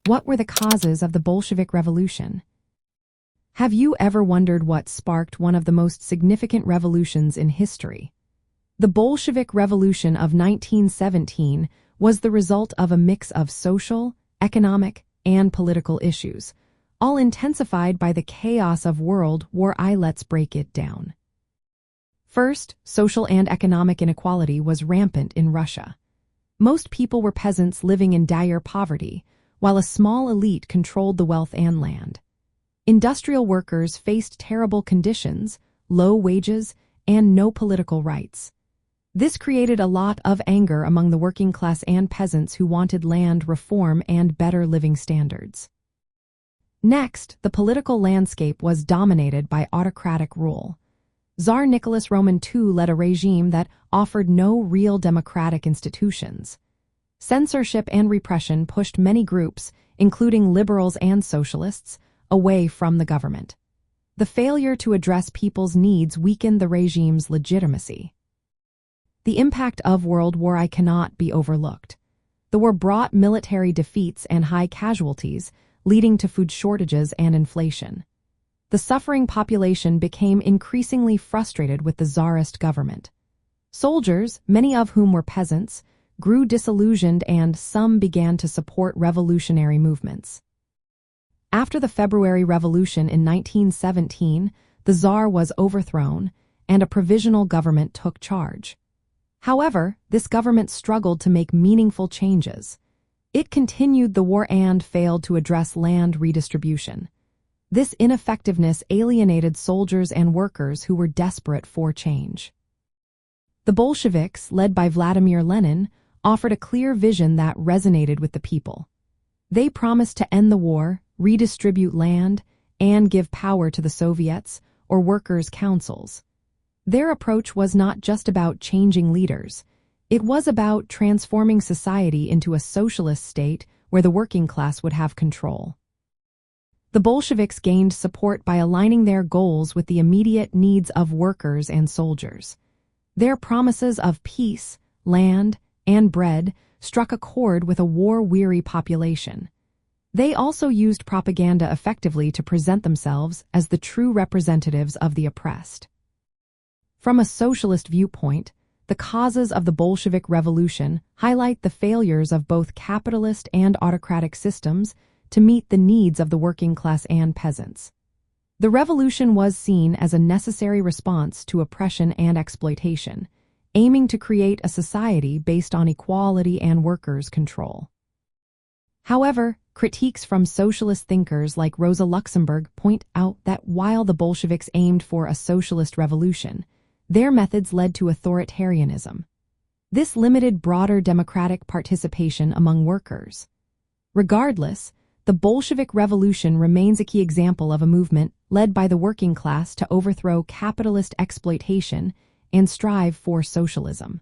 What were the causes of the Bolshevik Revolution? Have you ever wondered what sparked one of the most significant revolutions in history? The Bolshevik Revolution of 1917 was the result of a mix of social, economic, and political issues, all intensified by the chaos of World War I. Let's break it down. First, social and economic inequality was rampant in Russia. Most people were peasants living in dire poverty, while a small elite controlled the wealth and land. Industrial workers faced terrible conditions, low wages, and no political rights. This created a lot of anger among the working class and peasants who wanted land reform and better living standards. Next, the political landscape was dominated by autocratic rule. Tsar Nicholas II led a regime that offered no real democratic institutions. Censorship and repression pushed many groups, including liberals and socialists, away from the government. The failure to address people's needs weakened the regime's legitimacy. The impact of World War I cannot be overlooked. The war brought military defeats and high casualties, leading to food shortages and inflation. The suffering population became increasingly frustrated with the Tsarist government. Soldiers, many of whom were peasants, grew disillusioned and some began to support revolutionary movements. After the February Revolution in 1917, the Tsar was overthrown and a provisional government took charge. However, this government struggled to make meaningful changes. It continued the war and failed to address land redistribution. This ineffectiveness alienated soldiers and workers who were desperate for change. The Bolsheviks, led by Vladimir Lenin, offered a clear vision that resonated with the people. They promised to end the war, redistribute land, and give power to the Soviets or workers' councils. Their approach was not just about changing leaders. It was about transforming society into a socialist state where the working class would have control. The Bolsheviks gained support by aligning their goals with the immediate needs of workers and soldiers. Their promises of peace, land, and bread struck a chord with a war-weary population. They also used propaganda effectively to present themselves as the true representatives of the oppressed. From a socialist viewpoint, the causes of the Bolshevik Revolution highlight the failures of both capitalist and autocratic systems to meet the needs of the working class and peasants. The revolution was seen as a necessary response to oppression and exploitation, aiming to create a society based on equality and workers' control. However, critiques from socialist thinkers like Rosa Luxemburg point out that while the Bolsheviks aimed for a socialist revolution, their methods led to authoritarianism. This limited broader democratic participation among workers. Regardless, the Bolshevik Revolution remains a key example of a movement led by the working class to overthrow capitalist exploitation and strive for socialism.